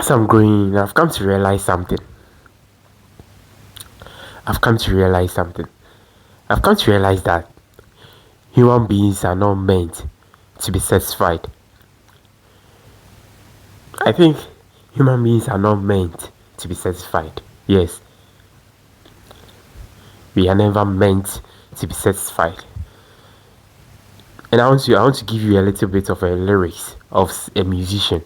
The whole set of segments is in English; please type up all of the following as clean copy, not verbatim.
As I'm growing, I've come to realize something. I've come to realize something. I've come to realize that human beings are not meant to be satisfied. I think human beings are not meant to be satisfied. Yes, we are never meant to be satisfied. And I want to give you a little bit of a lyrics of a musician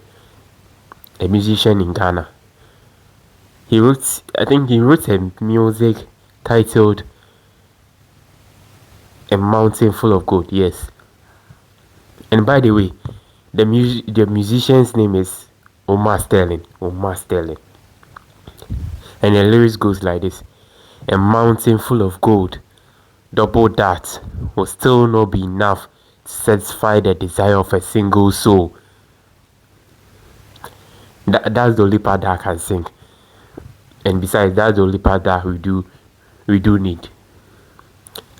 in Ghana. He wrote a music titled A Mountain Full of Gold. Yes. And by the way, the musician's name is Omar Sterling. And the lyrics goes like this: a mountain full of gold, double that will still not be enough to satisfy the desire of a single soul. That's the only part that I can sing. And besides, that's the only part that we do need.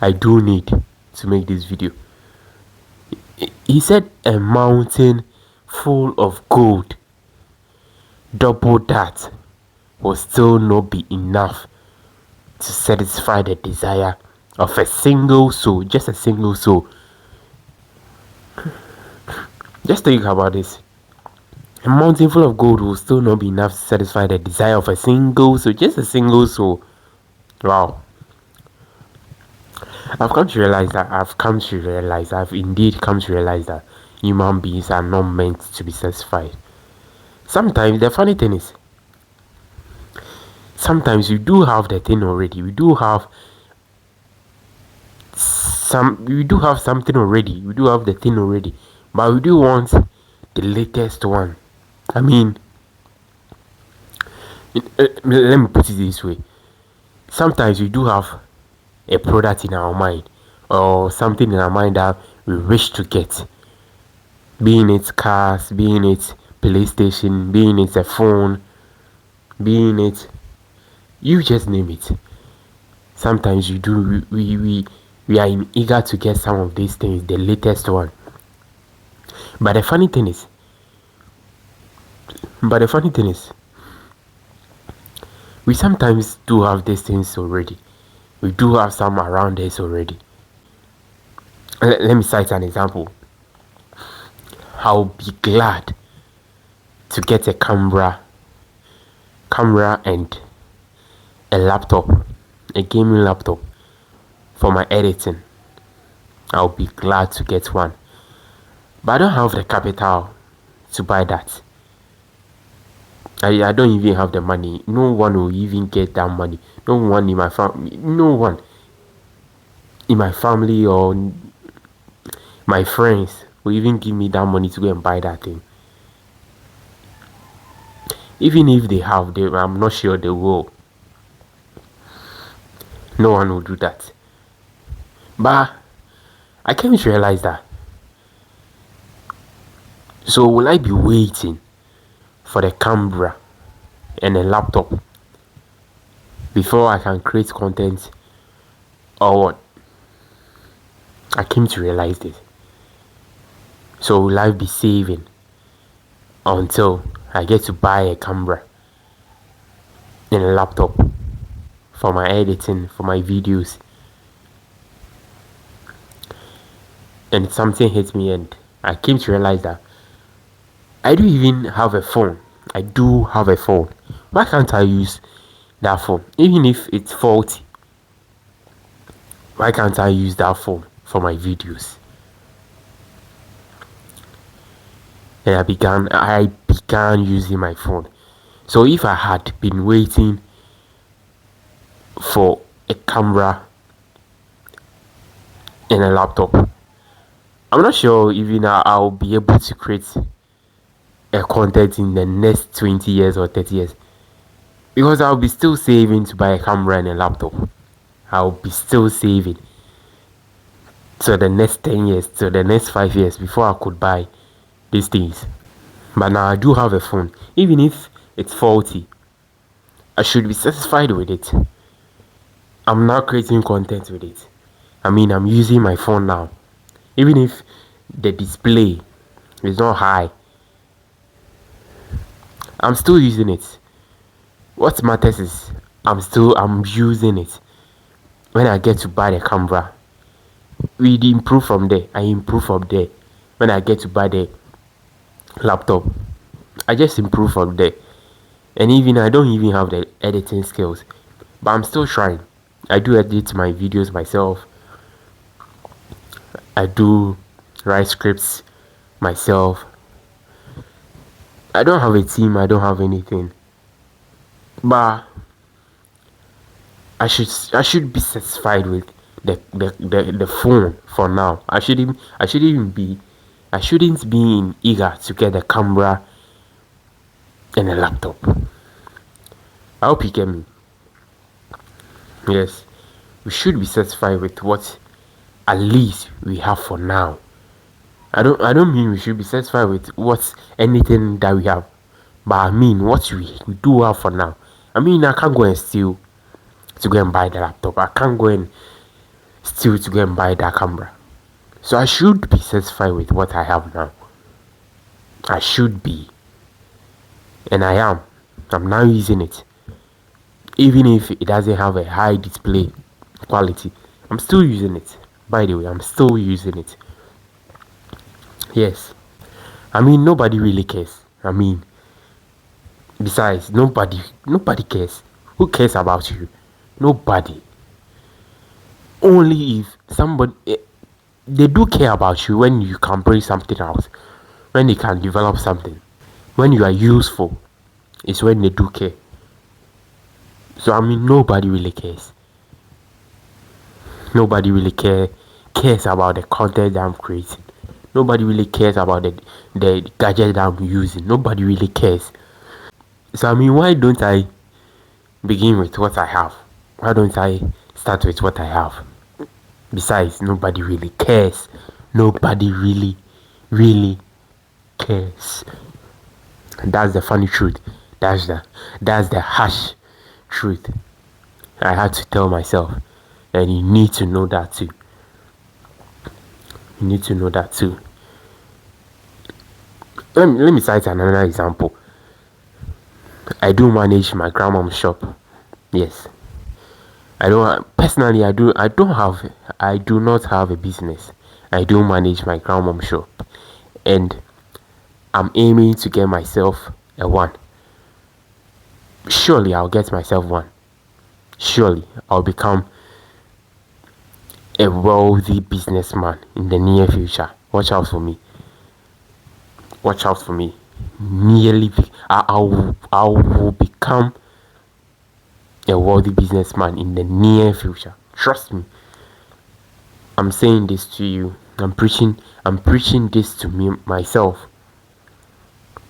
I do need to make this video. He said a mountain full of gold, double that will still not be enough to satisfy the desire of a single soul. Just a single soul. Just think about this. A mountain full of gold will still not be enough to satisfy the desire of a single soul. Just a single soul. Wow. I've indeed come to realize that human beings are not meant to be satisfied. Sometimes the funny thing is, sometimes we do have the thing already. We do have something already. We do have the thing already. But we do want the latest one. I mean, let me put it this way. Sometimes we do have a product in our mind, or something in our mind that we wish to get, being it cars, being it PlayStation, being it a phone, being it, you just name it. Sometimes we are eager to get some of these things, the latest one. But the funny thing is, we sometimes do have these things already. We do have some around us already. Let me cite an example. I'll be glad to get a camera and a laptop, a gaming laptop for my editing. I'll be glad to get one. But I don't have the capital to buy that. I don't even have the money. No one will even get that money. No one in my family or my friends will even give me that money to go and buy that thing. Even if they have, I'm not sure they will. No one will do that. But I came to realize that. So will I be waiting for the camera and a laptop before I can create content, or what? I came to realize this. So will I be saving until I get to buy a camera and a laptop for my editing, for my videos? And something hit me, and I came to realize that I do even have a phone. I do have a phone. Why can't I use that phone? Even if it's faulty, why can't I use that phone for my videos? And I began using my phone. So if I had been waiting for a camera and a laptop, I'm not sure even I'll be able to create a content in the next 20 years or 30 years, because I'll be still saving to buy a camera and a laptop. I'll be still saving to the next 10 years, to the next 5 years before I could buy these things. But now I do have a phone. Even if it's faulty, I should be satisfied with it. I'm not creating content with it. I mean, I'm using my phone now. Even if the display is not high, I'm still using it. What matters is I'm using it. When I get to buy the camera, we improve from there. I improve from there. When I get to buy the laptop, I just improve from there. And even I don't even have the editing skills, but I'm still trying. I do edit my videos myself. I do write scripts myself. I don't have a team, I don't have anything. But I should be satisfied with the phone for now. I shouldn't be eager to get a camera and a laptop. I hope you get me. Yes. We should be satisfied with what at least we have for now. I don't mean we should be satisfied with what's anything that we have. But I mean what we do have for now. I mean I can't go and steal to go and buy the laptop. I can't go and steal to go and buy that camera. So I should be satisfied with what I have now. I should be. And I am. I'm now using it. Even if it doesn't have a high display quality, I'm still using it. By the way, I'm still using it. Yes. I mean nobody really cares. I mean besides nobody cares. Who cares about you? Nobody. Only if somebody they do care about you when you can bring something out, when you can develop something, when you are useful, is when they do care. So I mean nobody really cares. Nobody really cares about the content that I'm creating. Nobody really cares about the gadget that I'm using. Nobody really cares. So I mean why don't I begin with what I have? Why don't I start with what I have? Besides, nobody really cares. Nobody really cares. And that's the funny truth. That's the harsh truth. I had to tell myself. And you need to know that too. You need to know that too. Let me cite another example. I do manage my grandmom's shop. Yes. I don't personally I do not have a business. I do manage my grandmom's shop. And I'm aiming to get myself a one. Surely I'll get myself one. Surely I'll become a wealthy businessman in the near future. Watch out for me. Watch out for me. I will become a wealthy businessman in the near future. Trust me. I'm saying this to you. I'm preaching this to me myself.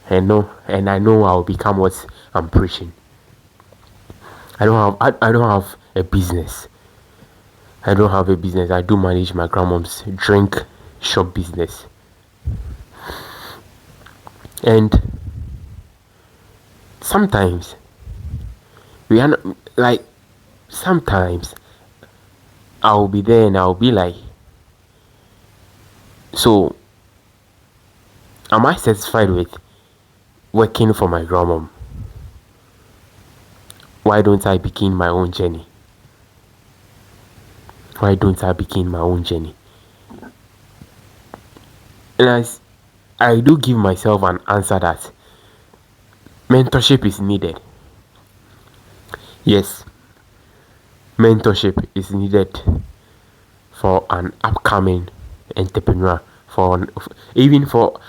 And I know I'll become what I'm preaching. I don't have a business. I don't have a business. I do manage my grandmom's drink shop business. And sometimes we are not, like sometimes I'll be there and I'll be like, so am I satisfied with working for my grandmom? Why don't I begin my own journey? Why don't I begin my own journey? And I do give myself an answer that mentorship is needed. Yes, mentorship is needed for an upcoming entrepreneur, even for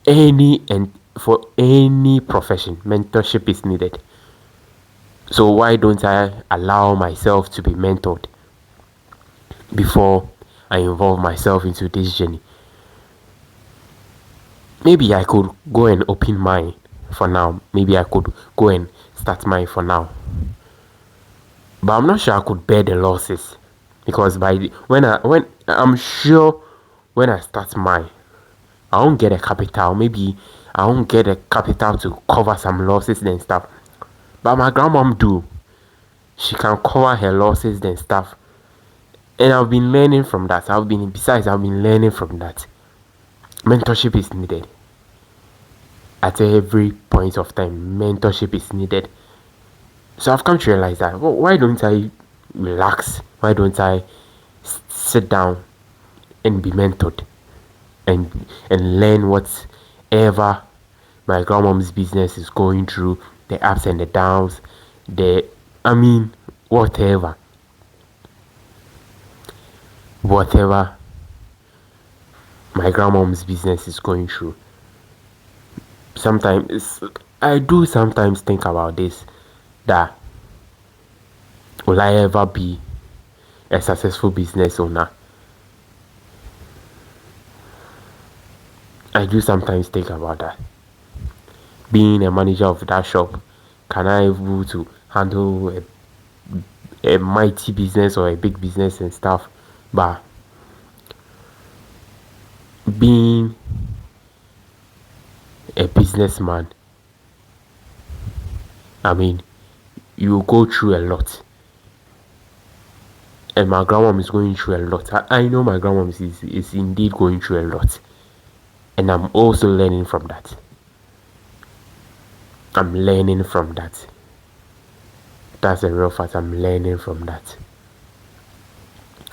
any profession. Mentorship is needed. So why don't I allow myself to be mentored before I involve myself into this journey? Maybe I could go and open mine for now. Maybe I could go and start mine for now. But I'm not sure I could bear the losses, because when I'm sure when I start mine, I won't get a capital. Maybe I won't get a capital to cover some losses and stuff. But my grandmom do. She can cover her losses and stuff. And I've been learning from that. I've been learning from that. Mentorship is needed. at every point of time, mentorship is needed. So I've come to realize that, well, why don't I relax? Why don't I sit down and be mentored and learn whatever my grandmom's business is going through, the ups and the downs, the I mean whatever whatever my grandmom's business is going through. Sometimes I do sometimes think about this, that will I ever be a successful business owner? I do sometimes think about that. Being a manager of that shop, can I able to handle a mighty business or a big business and stuff? But being a businessman, I mean, you go through a lot. And my grandmom is going through a lot. I know my grandmom is indeed going through a lot. And I'm also learning from that. I'm learning from that. That's a real fact. I'm learning from that.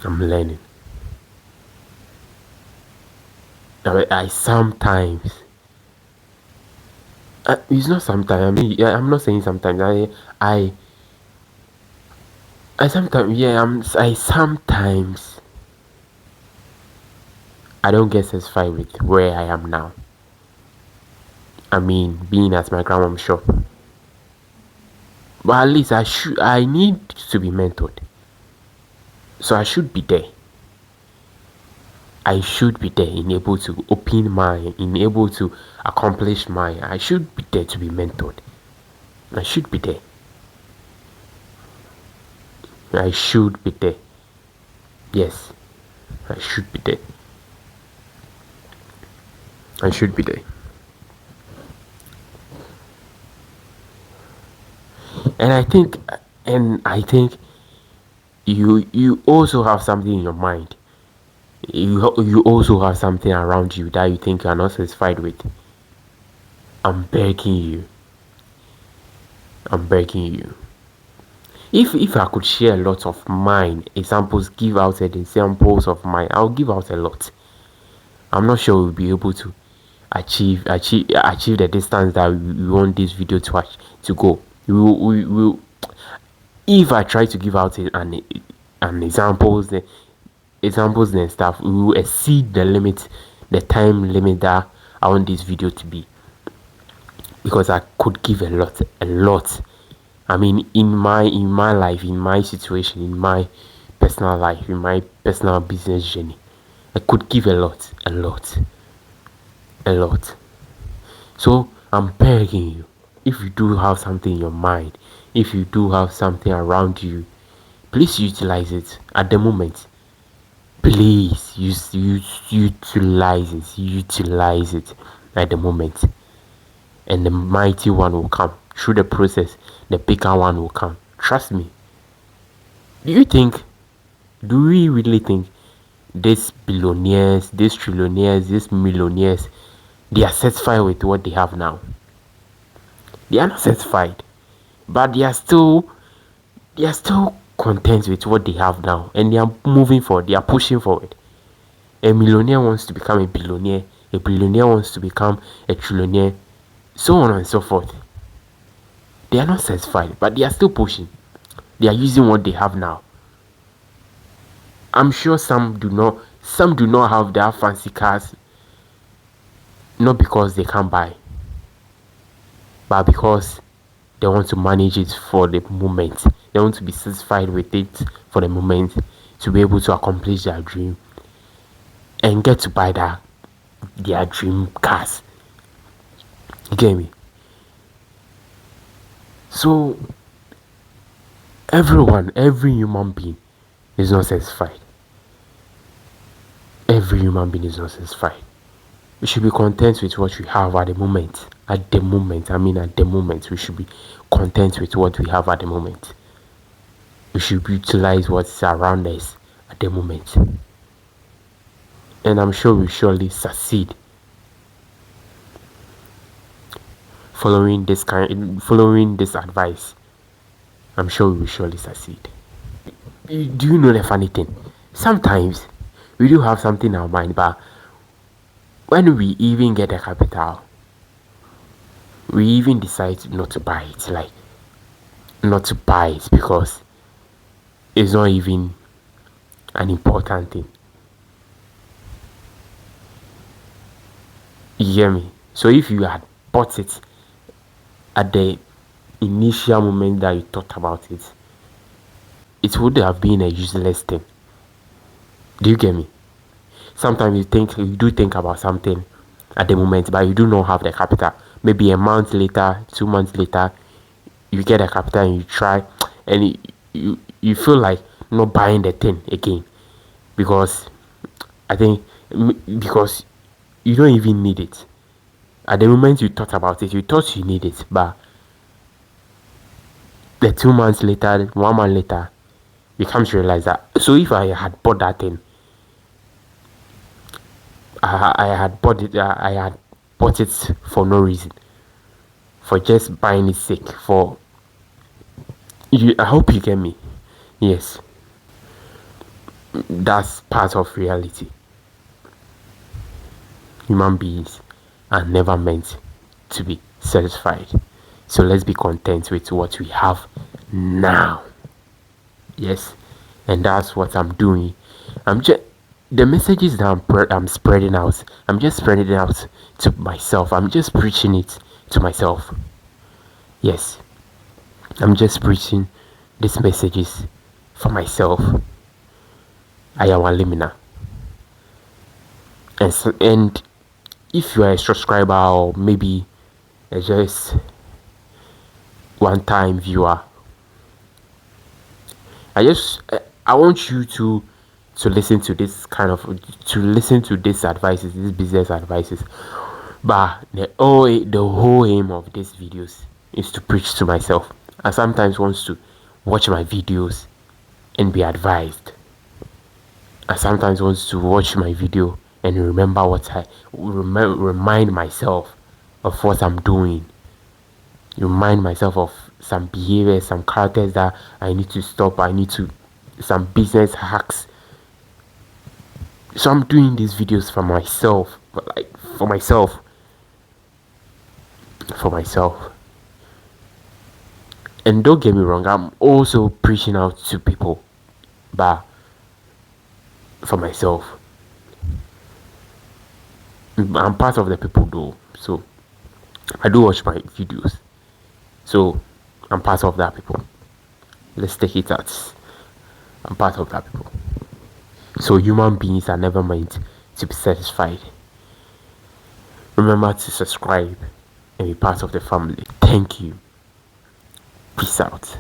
I'm learning. I sometimes, it's not sometimes. I mean, I'm not saying sometimes. I sometimes, yeah, I sometimes, I don't get satisfied with where I am now. I mean, being at my grandmom's shop. But at least I need to be mentored. So I should be there. I should be there in able to open mine, in able to accomplish mine. I should be there to be mentored. I should be there. I should be there. Yes, I should be there. I should be there. And I think you also have something in your mind. You also have something around you that you think you are not satisfied with. I'm begging you. I'm begging you. If I could share a lot of mine examples, give out examples of mine, I'll give out a lot. I'm not sure we'll be able to achieve the distance that we want this video to go. We will, if I try to give out an examples and stuff, we will exceed the limit, the time limit that I want this video to be, because I could give a lot. I mean, in my life, in my situation, in my personal life, in my personal business journey, I could give a lot. So I'm begging you, if you do have something in your mind, if you do have something around you, please utilize it at the moment. Please utilize it at the moment, and the mighty one will come through the process. The bigger one will come. Trust me. Do we really think these billionaires, these trillionaires, these millionaires, they are satisfied with what they have now? They are not satisfied, but they are still content with what they have now, and they are moving forward. They are pushing forward. A millionaire wants to become a billionaire. A billionaire wants to become a trillionaire, so on and so forth. They are not satisfied, but they are still pushing. They are using what they have now. I'm sure some do not have their fancy cars, not because they can't buy, but because they want to manage it for the moment. They want to be satisfied with it for the moment, to be able to accomplish their dream and get to buy their dream cars. You get me? So every human being is not satisfied. Every human being is not satisfied. We should be content with what we have at the moment. At the moment, we should be content with what we have at the moment. We should utilize what's around us at the moment. And I'm sure we'll surely succeed. following this advice, I'm sure we will surely succeed. Do you know the funny thing? Sometimes we do have something in our mind, but when we even get the capital, we even decide not to buy it. Like, not to buy it because it's not even an important thing. You hear me? So if you had bought it at the initial moment that you thought about it, it would have been a useless thing. Do you get me? Sometimes you do think about something at the moment, but you do not have the capital. Maybe a month later, 2 months later, you get a capital and you try, and you feel like not buying the thing again because I think because you don't even need it. At the moment you thought about it, you thought you need it, but the 2 months later, 1 month later, you come to realize that. So if I had bought that thing, I had bought it. I had bought it for no reason, for just buying its sake. For you, I hope you get me. Yes, that's part of reality. Human beings are never meant to be satisfied. So let's be content with what we have now. Yes, and that's what I'm doing. I'm just the messages that I'm spreading out. I'm just spreading it out to myself. I'm just preaching it to myself. Yes, I'm just preaching these messages for myself. I am a liminer, and if you are a subscriber or maybe just one-time viewer, I want you to listen to this advices, these business advices. But the whole aim of these videos is to preach to myself. I sometimes want to watch my videos and be advised. I sometimes want to watch my video and remember remind myself of what I'm doing. Remind myself of some behaviors, some characters that I need to stop. I need to some business hacks. So I'm doing these videos for myself, for myself. And don't get me wrong, I'm also preaching out to people, but for myself. I'm part of the people though, so I do watch my videos. So I'm part of that people. Let's take it as I'm part of that people. So human beings are never meant to be satisfied. Remember to subscribe and be part of the family. Thank you. Peace out.